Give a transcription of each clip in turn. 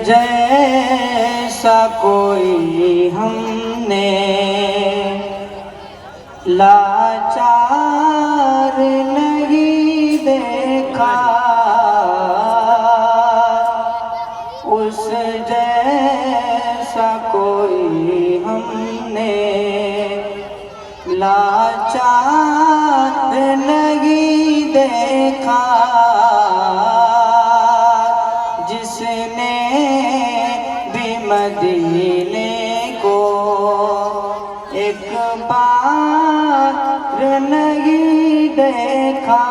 جیسا کوئی ہم نے لاچار نہیں دیکھا، اس جیسا کوئی ہم نے لاچار نہیں دیکھا، جس نے بھی مدینے کو ایک بار نہیں دیکھا،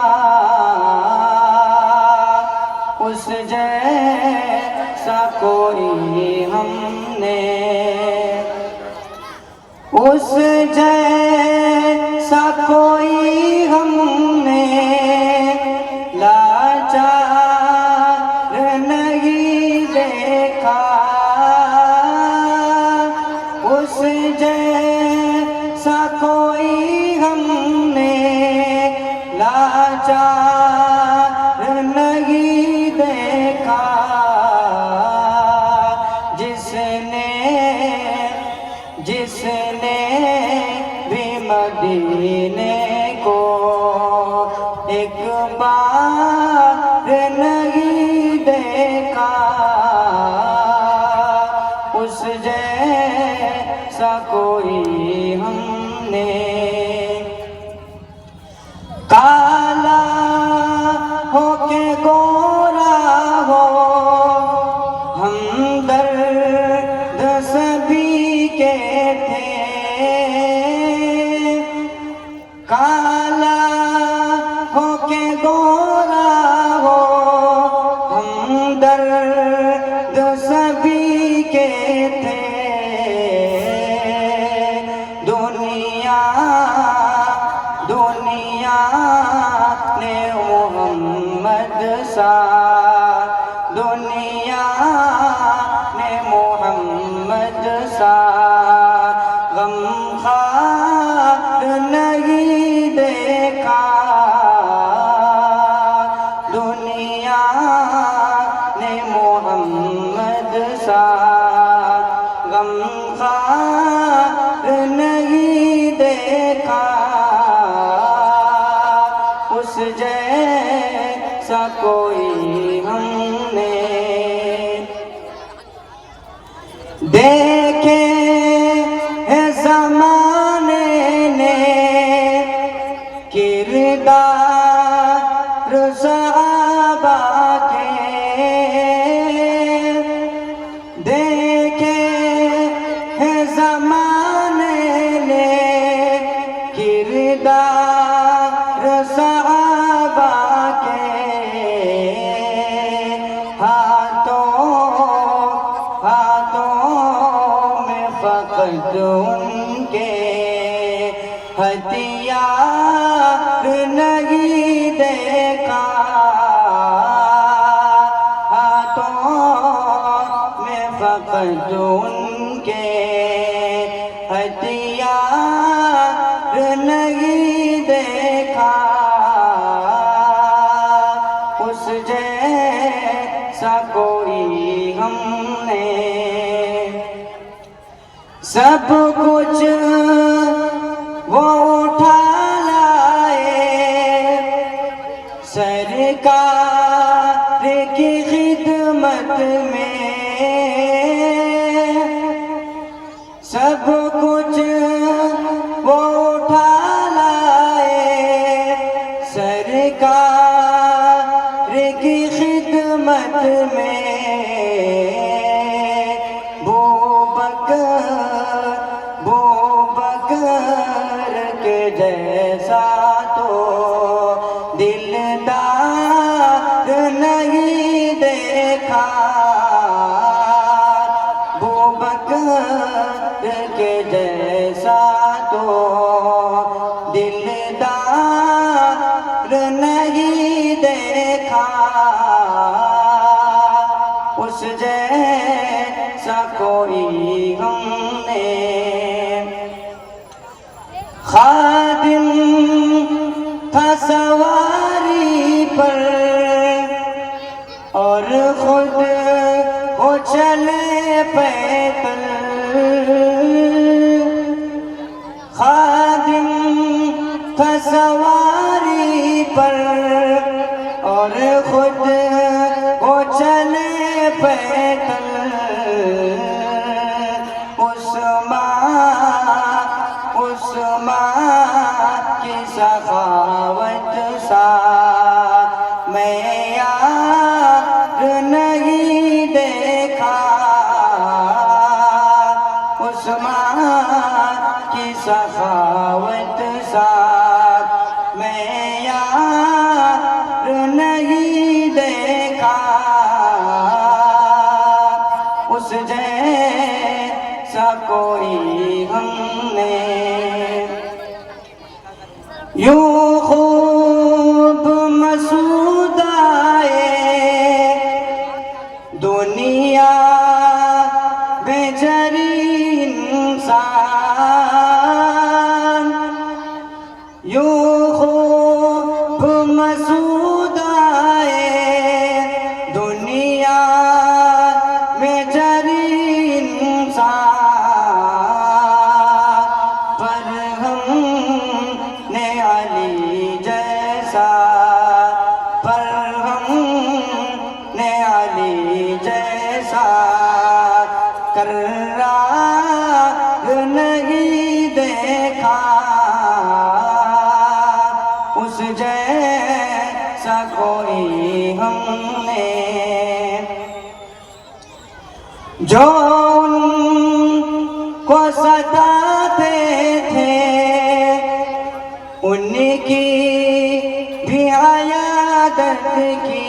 اس جیسا کوئی ہم نے، اس جیسا کوئی ہم نے لاچار نہیں دیکھا، اس جیسا کوئی ہم نے لاچار نہیں دیکھا، جس نے بھی مدینے کو ایک بار نہیں دیکھا، اس جیسا کوئی ہم نے، کالا ہو کے گورا ہو ہمدرد سبھی کے تھے، کالا ہو کے گورا ہو ہمدرد سبھی کے تھے، دنیا نے محمد سا، دنیا نے محمد سا غمخوار نہیں دیکھا، دنیا نے محمد سا غمخوار نہیں دیکھا، اس جیسا کوئی ہم نے دیکھے ہے زمانے نے کردار صحابہ کے، دیکھے ہے زمانے نے کردار صحابہ کے، ہاتھوں میں فقط ان کے ہتھیار نہیں دیکھا، ہاتھوں میں فقط ان کے ہتھیار نہیں دیکھا، اس جیسا کوئی ہم نے، سب کچھ وہ اٹھا لائے سرکار کی خدمت میں، سب کچھ وہ اٹھا لائے سرکار کی خدمت میں، بکر کے جیسا تو دلدار نہیں دیکھا، بکر کے جیسا تو دلدار نہیں دیکھا، اس جیسا کوئی ہم نے، خادم تھا سواری پر اور خود چلے پیدل خادم تھا سواری پر اور خود وہ چلے پیدل عثمان کی سخاوت سا میں یار نہیں دیکھا عثمان کی سخاوت سا میں یار نہیں دیکھا اس جیسا کوئی ہم نے یوں خوب مسعود آئے دنیا میں جری انسان یوں خوب مسعود آئے دنیا میں جری انسان پر ہم نے علی جیسا پر ہم نے علی جیسا کرار نہیں دیکھا اس جیسا کوئی ہم نے جو ان کو ستاتے تھے ان کی بھی عیادت کی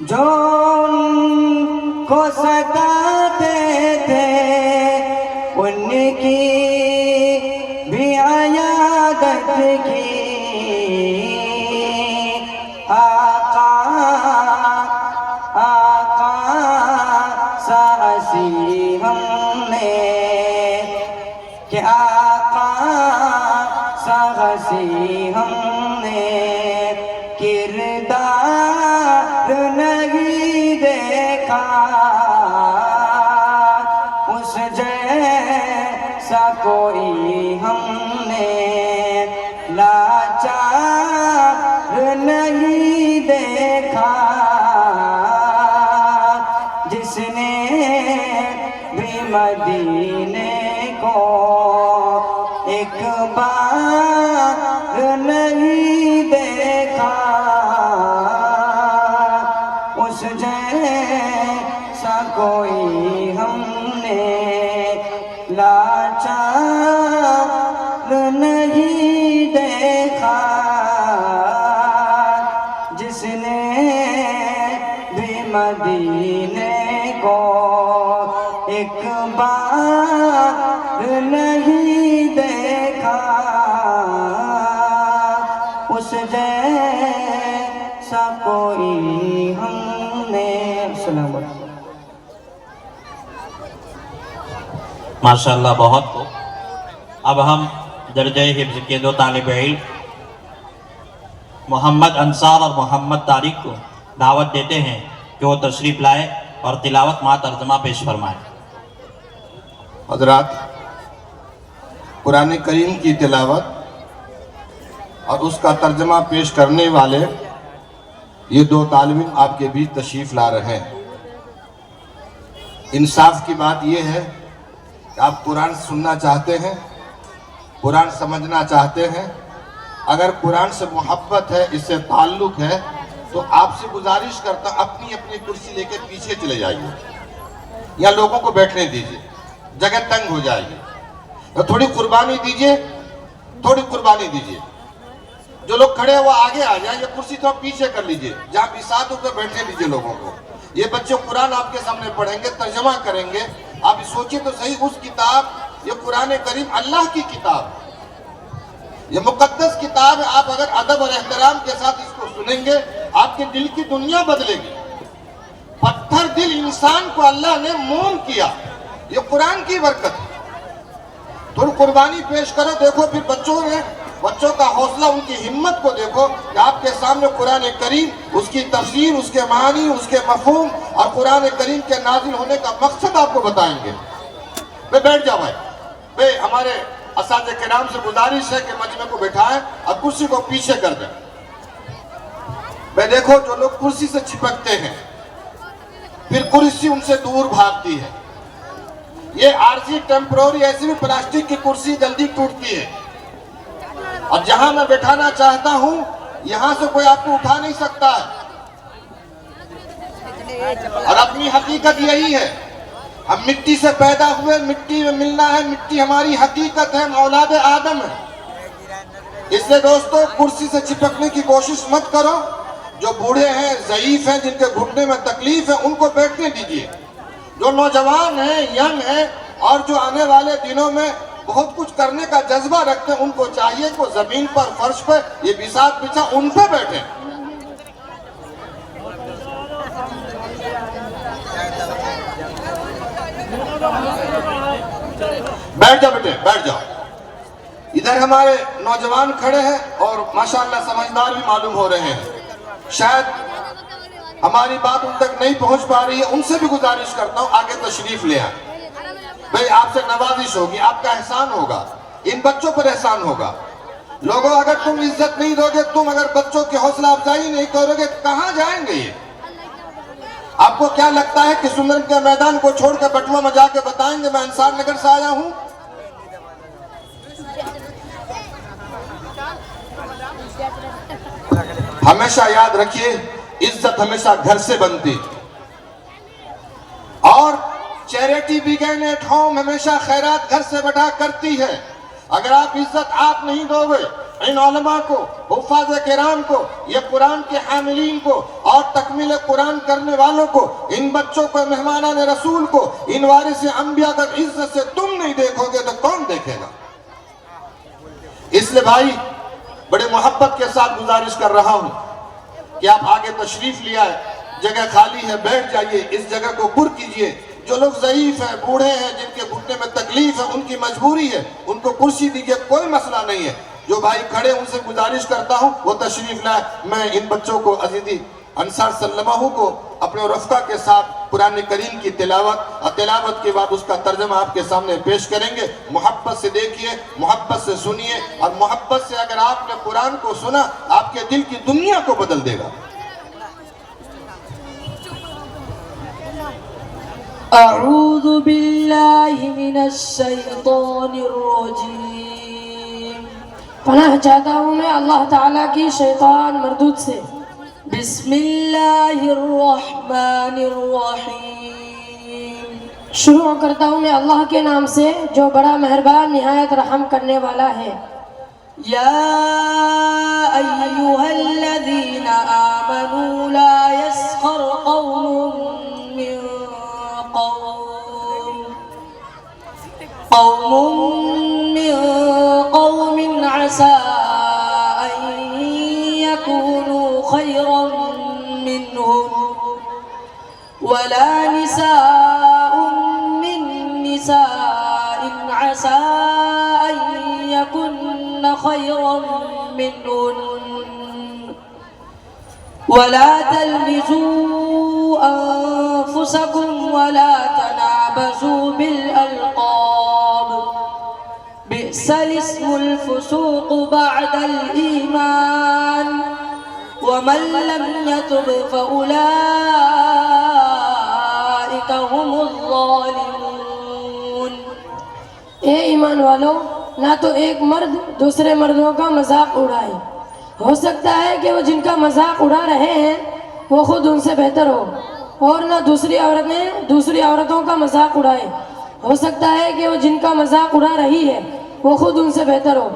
جو ان کو ستاتے تھے ان کی بھی عیادت کی آقا سا ہنسی ہم نے کہ آقا سا ہنسی ہم نے کردار نہیں دیکھا اس جیسا کوئی ہم نے لاچار نہیں دیکھا جس نے بھی مدینے کو ایک بار نہیں دیکھا اس جیسا کوئی ہم نے لاچار نہیں دیکھا جس نے بھی مدینے کو ایک بار نہیں دیکھا اس جیسا کوئی ہم نے السلام علیکم ماشاءاللہ بہت خوب. اب ہم درجہ حفظ کے دو طالب علم محمد انصار اور محمد طارق کو دعوت دیتے ہیں کہ وہ تشریف لائے اور تلاوت مع ترجمہ پیش فرمائے. حضرات، قرآن کریم کی تلاوت اور اس کا ترجمہ پیش کرنے والے یہ دو طالب علم آپ کے بیچ تشریف لا رہے ہیں. انصاف کی بات یہ ہے کہ آپ قرآن سننا چاہتے ہیں، قرآن سمجھنا چاہتے ہیں. اگر قرآن سے محبت ہے، اس سے تعلق ہے، تو آپ سے گزارش کرتا ہوں اپنی اپنی کرسی لے کے پیچھے چلے جائیے یا لوگوں کو بیٹھنے دیجیے، جگہ تنگ ہو جائے گی. تھوڑی قربانی دیجیے، تھوڑی قربانی دیجیے. جو لوگ کھڑے ہیں وہ آگے آ جائیں، یہ کرسی تھوڑا پیچھے کر لیجیے، جہاں بساط ہو کر بیٹھنے دیجیے لوگوں کو. یہ بچے قرآن آپ کے سامنے پڑھیں گے، ترجمہ کریں گے. آپ سوچیں تو صحیح، اس کتاب، یہ قرآن کریم اللہ کی کتاب، یہ مقدس کتاب ہے. آپ اگر ادب اور احترام کے ساتھ اس کو سنیں گے، آپ کے دل کی دنیا بدلے گی. پتھر دل انسان کو اللہ نے موم کیا، یہ قرآن کی برکت ہے. تھوڑی قربانی پیش کرو. دیکھو پھر بچوں نے بچوں کا حوصلہ، ان کی ہمت کو دیکھو کہ آپ کے سامنے قرآن کریم، اس کی تفسیر، اس کے معنی، اس کے مفہوم اور قرآن کریم کے نازل ہونے کا مقصد آپ کو بتائیں گے۔ بیٹھ جاؤ بھائی، ہمارے اساتذہ کرام سے گزارش ہے کہ مجمع کو بٹھائیں اور کرسی کو پیچھے کر دیں۔ دیکھو جو لوگ کرسی سے چپکتے ہیں پھر کرسی ان سے دور بھاگتی ہے۔ یہ عارضی ٹیمپروری ایسی بھی پلاسٹک کی کرسی جلدی ٹوٹتی ہے، اور جہاں میں بٹھانا چاہتا ہوں یہاں سے کوئی آپ کو اٹھا نہیں سکتا ہے۔ اور اپنی حقیقت یہی ہے، ہم مٹی سے پیدا ہوئے، مٹی میں ملنا ہے، مٹی ہماری حقیقت ہے، ہم اولاد آدم ہیں۔ اس لیے دوستو کرسی سے چپکنے کی کوشش مت کرو۔ جو بوڑھے ہیں، ضعیف ہیں، جن کے گھٹنے میں تکلیف ہے، ان کو بیٹھنے دیجئے۔ جو نوجوان ہیں، ینگ ہیں، اور جو آنے والے دنوں میں بہت کچھ کرنے کا جذبہ رکھتے ہیں، ان کو چاہیے کہ زمین پر، فرش پہ یہ بساط بچھا ان پہ بیٹھیں۔ بیٹھ جاؤ بیٹے، بیٹھ جاؤ۔ ادھر ہمارے نوجوان کھڑے ہیں اور ماشاءاللہ سمجھدار بھی معلوم ہو رہے ہیں۔ شاید ہماری بات ان تک نہیں پہنچ پا رہی ہے، ان سے بھی گزارش کرتا ہوں آگے تشریف لے آئیں۔ بھئی آپ سے نوازش ہوگی، آپ کا احسان ہوگا، ان بچوں پر احسان ہوگا۔ لوگوں اگر تم عزت نہیں دو گے، تم اگر بچوں کی حوصلہ افزائی نہیں کرو گے، کہاں جائیں گے یہ؟ آپ کو کیا لگتا ہے کہ سندرم کے میدان کو چھوڑ کے بٹوا میں جا کے بتائیں گے میں انصار نگر سے آیا ہوں؟ ہمیشہ یاد رکھیے، عزت ہمیشہ گھر سے بنتی، اور چیریٹی بگن ایٹ ہوم، ہمیشہ خیرات گھر سے بڑھا کرتی ہے۔ اگر آپ عزت آپ نہیں دو گے ان علماء کو، حفاظ کرام کو، یہ قرآن کے حاملین کو اور تکمیل قرآن کرنے والوں کو، ان بچوں کو، مہمانان رسول کو، ان وارث انبیاء کو عزت سے تم نہیں دیکھو گے تو کون دیکھے گا؟ اس لیے بھائی بڑے محبت کے ساتھ گزارش کر رہا ہوں کہ آپ آگے تشریف لے آئے، جگہ خالی ہے، بیٹھ جائیے، اس جگہ کو پر کیجئے۔ جو لوگ ضعیف ہیں، بوڑھے ہیں، جن کے گھٹنے میں تکلیف ہے، ان کی مجبوری ہے، ان کو کرسی دیجئے، کوئی مسئلہ نہیں ہے۔ جو بھائی کھڑے ان سے گزارش کرتا ہوں وہ تشریف لائے۔ میں ان بچوں کو، عزیزی انصار سلمہ کو اپنے رفقہ کے ساتھ قرآن کریم کی تلاوت اور تلاوت کے بعد اس کا ترجمہ آپ کے سامنے پیش کریں گے۔ محبت سے دیکھیے، محبت سے سنیے، اور محبت سے اگر آپ نے قرآن کو سنا آپ کے دل کی دنیا کو بدل دے گا۔ اعوذ باللہ من الشیطان الرجیم، پناہ چاہتا ہوں میں اللہ تعالیٰ کی شیطان مردود سے۔ بسم اللہ الرحمن الرحیم، شروع کرتا ہوں میں اللہ کے نام سے جو بڑا مہربان نہایت رحم کرنے والا ہے۔ یا ایہا الذین آمنوا لا یسخر قوم من قوم عسى أن يكونوا خيرا منهم ولا نساء من نساء عسى أن يكن خيرا منهن ولا تلمزوا أنفسكم ولا تنابزوا بالألقاب بئس الاسم الفسوق بعد الإيمان ومن لم يتب فأولئك هم الظالمون۔ اے ایمان والو، نہ تو ایک مرد دوسرے مردوں کا مذاق اڑائے، ہو سکتا ہے کہ وہ جن کا مذاق اڑا رہے ہیں وہ خود ان سے بہتر ہو، اور نہ دوسری عورتیں دوسری عورتوں کا مذاق اڑائے، ہو سکتا ہے کہ وہ جن کا مذاق اڑا رہی ہے وہ خود ان سے بہتر ہو۔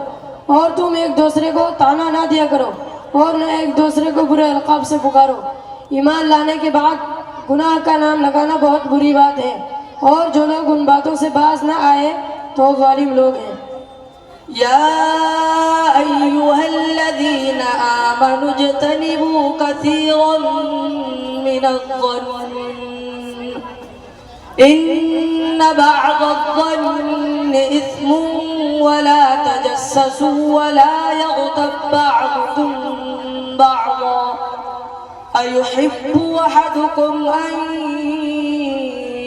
اور تم ایک دوسرے کو طعنہ نہ دیا کرو اور نہ ایک دوسرے کو برے القاب سے پکارو۔ ایمان لانے کے بعد گناہ کا نام لگانا بہت بری بات ہے، اور جو لوگ ان باتوں سے باز نہ آئے تو ظالم لوگ ہیں۔ یا ایہا الذین آمنوا اجتنبوا کثیرا من الظن إن بعض الظن إثم ولا تجسسوا ولا يغتب بعضكم بعضا أيحب أحدكم أن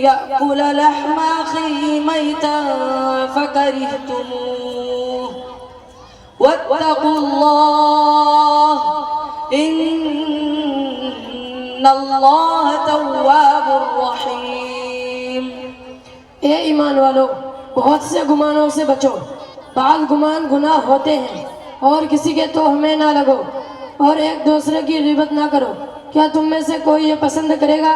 يأكل لحم أخيه ميتا فكرهتموه واتقوا الله إن الله تواب رحيم. اے ایمان والو، بہت سے گمانوں سے بچو، بعض گمان گناہ ہوتے ہیں، اور کسی کے توہمے نہ لگو، اور ایک دوسرے کی غیبت نہ کرو. کیا تم میں سے کوئی یہ پسند کرے گا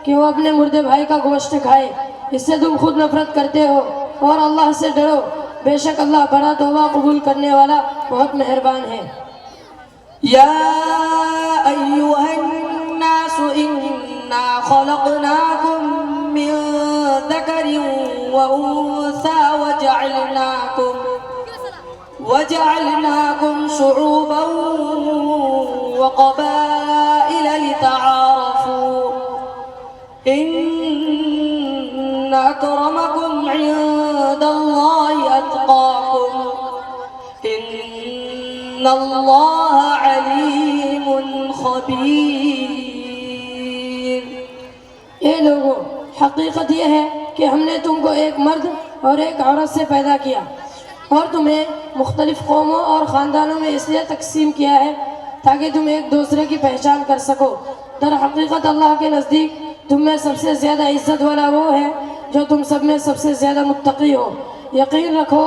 کہ وہ اپنے مردے بھائی کا گوشت کھائے؟ اس سے تم خود نفرت کرتے ہو. اور اللہ سے ڈرو، بے شک اللہ بڑا توبہ قبول کرنے والا بہت مہربان ہے. یا ایھا الناس انا خلقناکم من ذکر وانثى وجعلناکم شعوبا وقبائل لتعارفوا ان اکرمکم عند اللہ اتقاکم ان اللہ علیم خبیر. اے لوگو، حقیقت یہ ہے کہ ہم نے تم کو ایک مرد اور ایک عورت سے پیدا کیا، اور تمہیں مختلف قوموں اور خاندانوں میں اس لیے تقسیم کیا ہے تاکہ تم ایک دوسرے کی پہچان کر سکو. در حقیقت اللہ کے نزدیک تم میں سب سے زیادہ عزت والا وہ ہے جو تم سب میں سب سے زیادہ متقی ہو. یقین رکھو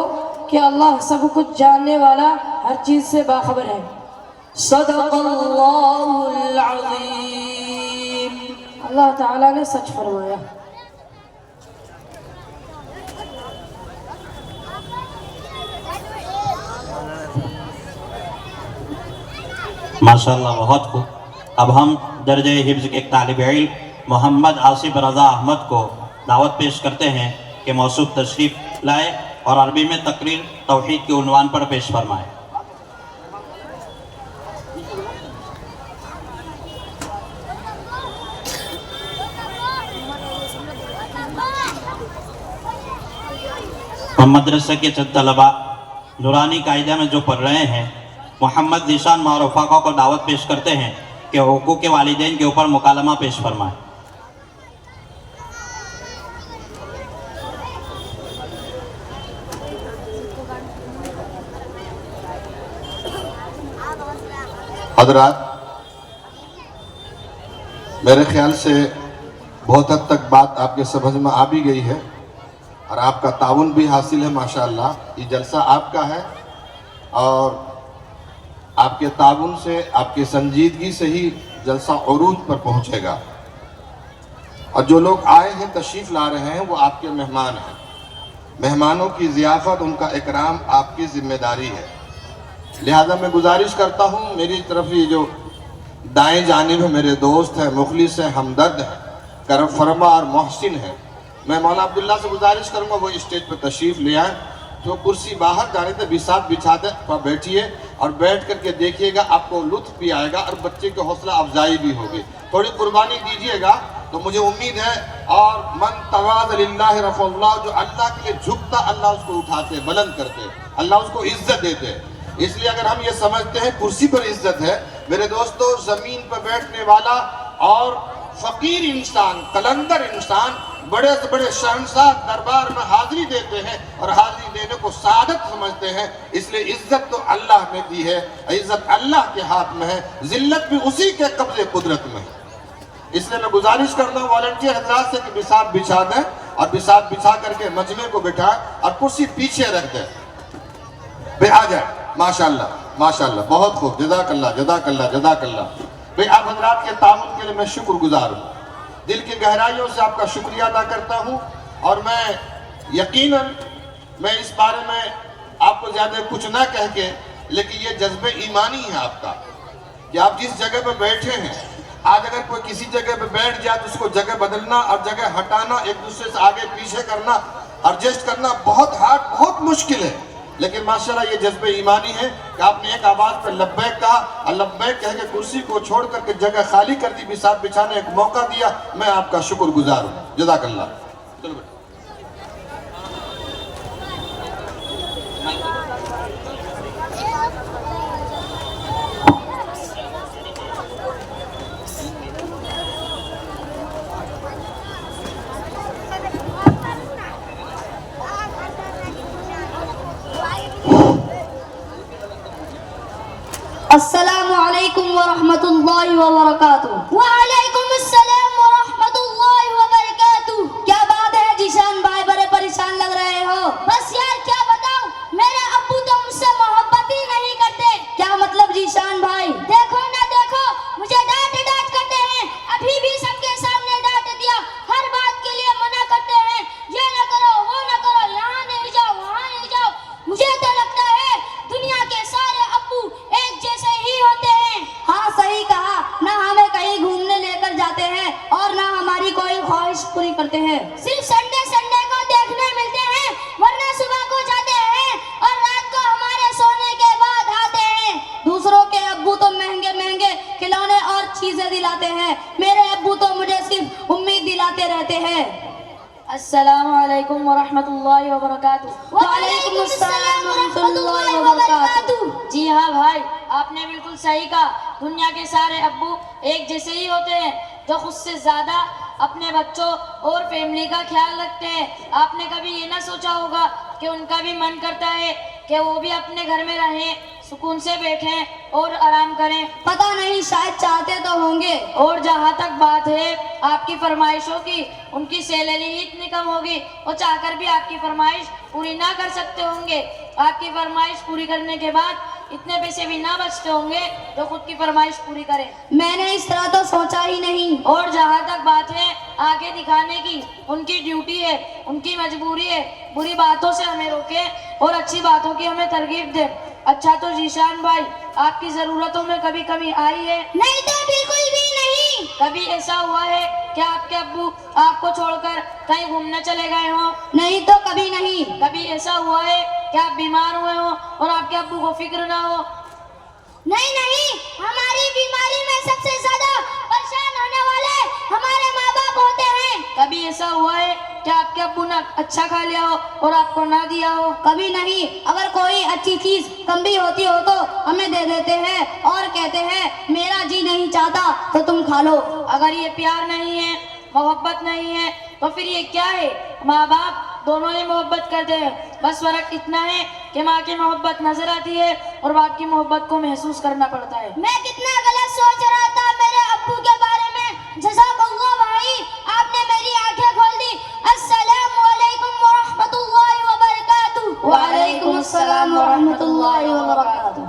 کہ اللہ سب کچھ جاننے والا، ہر چیز سے باخبر ہے. صدق اللہ العظیم. اللہ تعالیٰ نے سچ فرمایا. ماشاءاللہ، بہت خوب. اب ہم درجہ حفظ کے ایک طالب علم محمد آصف رضا احمد کو دعوت پیش کرتے ہیں کہ موصوف تشریف لائے اور عربی میں تقریر توحید کے عنوان پر پیش فرمائے. ہم مدرسے کے چند طلبہ نورانی قاعدہ میں جو پڑھ رہے ہیں، محمد ذیشان معروفہ کو دعوت پیش کرتے ہیں کہ حقوق والدین کے اوپر مکالمہ پیش فرمائے. حضرات، میرے خیال سے بہت حد تک بات آپ کے سمجھ میں آ بھی گئی ہے، اور آپ کا تعاون بھی حاصل ہے. ماشاءاللہ، یہ جلسہ آپ کا ہے، اور آپ کے تعاون سے، آپ کی سنجیدگی سے ہی جلسہ عروج پر پہنچے گا. اور جو لوگ آئے ہیں، تشریف لا رہے ہیں، وہ آپ کے مہمان ہیں. مہمانوں کی ضیافت، ان کا اکرام آپ کی ذمہ داری ہے. لہذا میں گزارش کرتا ہوں، میری طرف یہ جو دائیں جانب ہے میرے دوست ہیں، مخلص ہیں، ہمدرد ہیں، کرم فرما اور محسن ہیں، میں مولانا عبداللہ سے گزارش کروں گا وہ اسٹیج پہ تشریف لے آئیں. تو کرسی باہر جانے تھے، بساط بچھا دیں، بیٹھیے اور بیٹھ کر کے دیکھیے گا، آپ کو لطف بھی آئے گا اور بچے کی حوصلہ افزائی بھی ہوگی. تھوڑی قربانی دیجیے گا تو مجھے امید ہے. اور من تواضع للہ رفع اللہ، جو اللہ کے لیے جھکتا اللہ اس کو اٹھاتے، بلند کرتے، اللہ اس کو عزت دیتے. اس لیے اگر ہم یہ سمجھتے ہیں کرسی پر عزت ہے، میرے دوستو، زمین پر بیٹھنے والا اور فقیر انسان، قلندر انسان بڑے سے بڑے شہنشاہ دربار میں حاضری دیتے ہیں اور حاضری دینے کو سعادت سمجھتے ہیں. اس لیے عزت تو اللہ نے دی ہے، عزت اللہ کے ہاتھ میں ہے، ذلت بھی اسی کے قبضے قدرت میں ہے. اس لیے میں گزارش کرتا ہوں والنٹیئر حضرات سے کہ بساط بچھا دیں، اور بساط بچھا کر کے مجمع کو بٹھائیں اور کرسی پیچھے رکھ دیں. بھئی آ جائیں. ماشاءاللہ ماشاءاللہ، بہت خوب، جزاک اللہ جزاک اللہ جزاک اللہ. بھئی آپ حضرات کے تعاون کے لیے میں شکر گزار ہوں، دل کی گہرائیوں سے آپ کا شکریہ ادا کرتا ہوں. اور میں یقیناً میں اس بارے میں آپ کو زیادہ کچھ نہ کہہ کے، لیکن یہ جذبہ ایمانی ہے آپ کا کہ آپ جس جگہ پہ بیٹھے ہیں، آج اگر کوئی کسی جگہ پہ بیٹھ جائے تو اس کو جگہ بدلنا اور جگہ ہٹانا، ایک دوسرے سے آگے پیچھے کرنا، ایڈجسٹ کرنا بہت ہارڈ، بہت مشکل ہے. لیکن ماشاءاللہ یہ جذبہ ایمانی ہے کہ آپ نے ایک آواز پہ لبیک کہا، اور لبیک کہہ کے کرسی کو چھوڑ کر کے جگہ خالی کر دی، بساط بچھانے ایک موقع دیا. میں آپ کا شکر گزار ہوں. جزاک اللہ. السلام علیکم ورحمۃ اللہ وبرکاتہ۔ وعلیکم السلام ورحمۃ اللہ وبرکاتہ۔ کیا بات ہے جیشان بھائی، بڑے پریشان لگ رہے ہو؟ بس یار کیا بتاؤں، میرے ابو تو مجھ سے محبت ہی نہیں کرتے۔ کیا مطلب جیشان بھائی؟ دیکھو نہ دیکھو، مجھے ڈانٹ کرتے ہیں، ابھی بھی سب کے سامنے ڈانٹ دیا، ہر بات کے لیے منع کرتے ہیں، یہ نہ کرو وہ نہ کرو، یہاں نہیں جاؤ وہاں نہیں جاؤ۔ مجھے تو لگتا ہے دنیا کے سارے ابو ایک جیسے ہی ہوتے ہیں۔ ہاں صحیح کہا، نہ ہمیں کہیں گھومنے لے کر جاتے ہیں اور نہ ہماری کوئی خواہش پوری کرتے ہیں۔ صرف سنڈے کو دیکھنے ملتے ہیں، ورنہ صبح کو جاتے ہیں اور رات کو ہمارے سونے کے بعد آتے ہیں۔ دوسروں کے ابو تو مہنگے کھلونے اور چیزیں دلاتے ہیں، میرے ابو تو مجھے صرف امید دلاتے رہتے ہیں۔ السلام علیکم ورحمۃ اللہ وبرکاتہ۔ وعلیکم السلام ورحمۃ اللہ وبرکاتہ۔ جی ہاں بھائی، آپ نے بالکل صحیح کہا، دنیا کے سارے ابو ایک جیسے ہی ہوتے ہیں، جو خود سے زیادہ اپنے بچوں اور فیملی کا خیال رکھتے ہیں۔ آپ نے کبھی یہ نہ سوچا ہوگا کہ ان کا بھی من کرتا ہے کہ وہ بھی اپنے گھر میں رہیں، سکون سے بیٹھیں اور آرام کریں؟ پتہ نہیں، شاید چاہتے تو ہوں گے۔ اور جہاں تک بات ہے آپ کی فرمائشوں کی، ان کی سیلری ہی اتنی کم ہوگی، وہ چاہ کر بھی آپ کی فرمائش پوری نہ کر سکتے ہوں گے۔ آپ کی فرمائش پوری کرنے کے بعد اتنے پیسے بھی نہ بچتے ہوں گے جو خود کی فرمائش پوری کریں۔ میں نے اس طرح تو سوچا ہی نہیں۔ اور جہاں تک بات ہے آگے دکھانے کی، ان کی ڈیوٹی ہے، ان کی مجبوری ہے، بری باتوں سے ہمیں روکے اور اچھی باتوں کی ہمیں ترغیب دے۔ اچھا تو ذیشان بھائی، آپ کی ضرورتوں میں کبھی کمی آئی ہے؟ نہیں تو بالکل بھی نہیں۔ کبھی ایسا ہوا ہے کہ آپ کے ابو آپ کو چھوڑ کر کہیں گھومنے چلے گئے ہوں؟ نہیں تو کبھی نہیں۔ کبھی ایسا ہوا ہے کہ آپ بیمار ہوئے ہوں اور آپ کے ابو کو فکر نہ ہو؟ نہیں، ہماری بیماری میں سب سے زیادہ پریشان ہونے والے ہمارے ماں باپ ہوتے ہیں۔ کبھی ایسا ہوا ہے کہ آپ کے ابو نے اچھا کھا لیا ہو اور آپ کو نہ دیا ہو؟ کبھی نہیں، اگر کوئی اچھی چیز کم بھی ہوتی ہو تو ہمیں دے دیتے ہیں اور کہتے ہیں میرا جی نہیں چاہتا تو تم کھا لو۔ اگر یہ پیار نہیں ہے، محبت نہیں ہے، تو پھر یہ کیا ہے؟ ماں باپ دونوں ہی محبت کرتے ہیں، بس فرق اتنا ہے کہ ماں کی محبت نظر آتی ہے اور باپ کی محبت کو محسوس کرنا پڑتا ہے۔ میں کتنا غلط سوچ رہا تھا میرے ابو کے بارے میں، جزاک اللہ بھائی، آپ نے میری آنکھیں کھول دی۔ السلام علیکم ورحمۃ اللہ وبرکاتہ۔ وعلیکم السلام ورحمۃ اللہ وبرکاتہ۔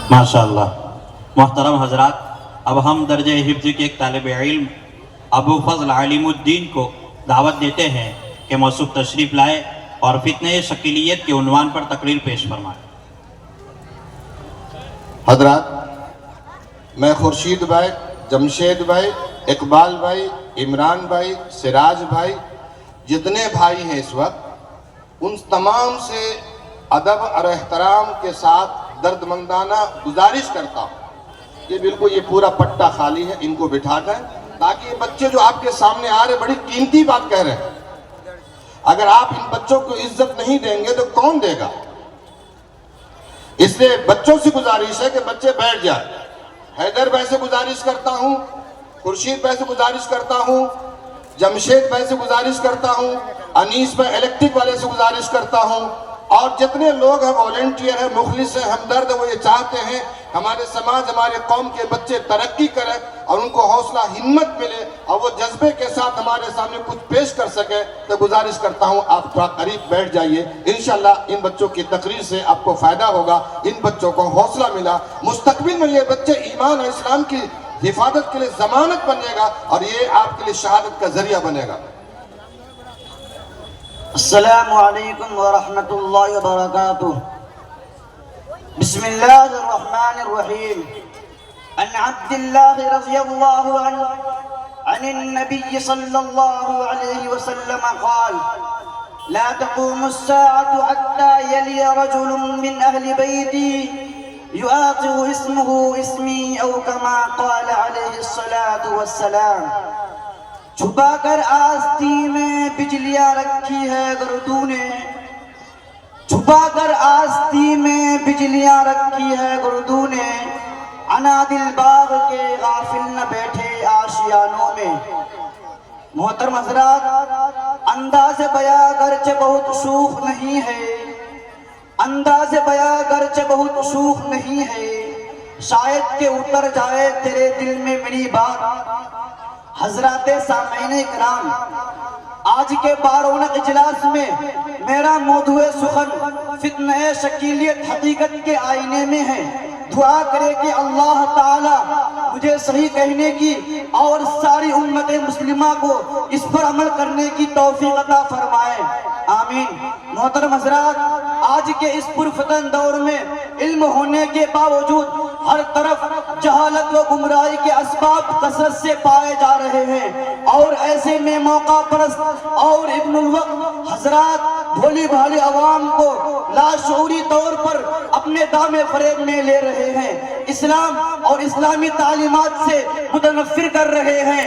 ماشاءاللہ۔ محترم حضرات، اب ہم درجہ حفظ کے ایک طالب علم ابو فضل علیم الدین کو دعوت دیتے ہیں کہ موصوف تشریف لائے اور فتنہ شکیلیت کے عنوان پر تقریر پیش فرمائے۔ حضرات، میں خورشید بھائی، جمشید بھائی، اقبال بھائی، عمران بھائی، سراج بھائی، جتنے بھائی ہیں اس وقت، ان تمام سے ادب اور احترام کے ساتھ درد مندانہ گزارش کرتا ہوں کہ بالکل یہ پورا پٹا خالی ہے، ان کو بٹھا دیں تاکہ یہ بچے جو آپ کے سامنے آ رہے بڑی قیمتی بات کہہ رہے ہیں۔ اگر آپ ان بچوں کو عزت نہیں دیں گے تو کون دے گا؟ اس لیے بچوں سے گزارش ہے کہ بچے بیٹھ جائیں۔ حیدر بھائی سے گزارش کرتا ہوں، خورشید بھائی سے گزارش کرتا ہوں، جمشید بھائی سے گزارش کرتا ہوں، انیس بھائی الیکٹرک والے سے گزارش کرتا ہوں، اور جتنے لوگ ہیں والنٹیئر ہیں، مخلص ہیں، ہمدرد ہیں، وہ یہ چاہتے ہیں ہمارے سماج، ہمارے قوم کے بچے ترقی کریں اور ان کو حوصلہ ہمت ملے اور وہ جذبے کے ساتھ ہمارے سامنے کچھ پیش کر سکیں، تو گزارش کرتا ہوں آپ تھوڑا قریب بیٹھ جائیے۔ انشاءاللہ ان بچوں کی تقریر سے آپ کو فائدہ ہوگا، ان بچوں کو حوصلہ ملا، مستقبل میں یہ بچے ایمان اور اسلام کی حفاظت کے لیے ضمانت بنے گا اور یہ آپ کے لیے شہادت کا ذریعہ بنے گا۔ السلام علیکم ورحمۃ اللہ وبرکاتہ۔ بسم اللہ الرحمن الرحیم۔ عن عبد اللہ رضی اللہ عنہ عن النبی صلی اللہ علیہ وسلم قال لا تقوم الساعة حتى يلي رجل من أهل بيتي يعاقب اسمه اسمي أو كما قال عليه الصلاة والسلام. چھپا کر آستی میں بجلیاں رکھی ہے گردوں نے، چھپا کر آستی میں بجلیاں رکھی ہے گردوں نے، عنادل باغ کے غافل نہ بیٹھے آشیانوں میں. محترم حضرات، انداز بیاں گرچہ بہت شوخ نہیں ہے، انداز بیاں گرچہ بہت شوخ نہیں ہے، شاید کہ اتر جائے تیرے دل میں میری بات. حضرات سامعین اکرام، آج کے بارونق اجلاس میں میرا موضوع سخن فتنہ شکیلیت حقیقت کے آئینے میں ہے. دعا کرے کہ اللہ تعالی مجھے صحیح کہنے کی اور ساری امت مسلمہ کو اس پر عمل کرنے کی توفیق عطا فرمائے، آمین. محترم حضرات، آج کے اس پرفتن دور میں علم ہونے کے باوجود ہر طرف جہالت و گمراہی کے اسباب کثرت سے پائے جا رہے ہیں، اور ایسے میں موقع پرست اور ابن الوقت حضرات بھولی بھالی عوام کو لاشعوری طور پر اپنے دام فریب میں لے رہے ہیں، اسلام اور اسلامی تعلیمات سے متنفر کر رہے ہیں.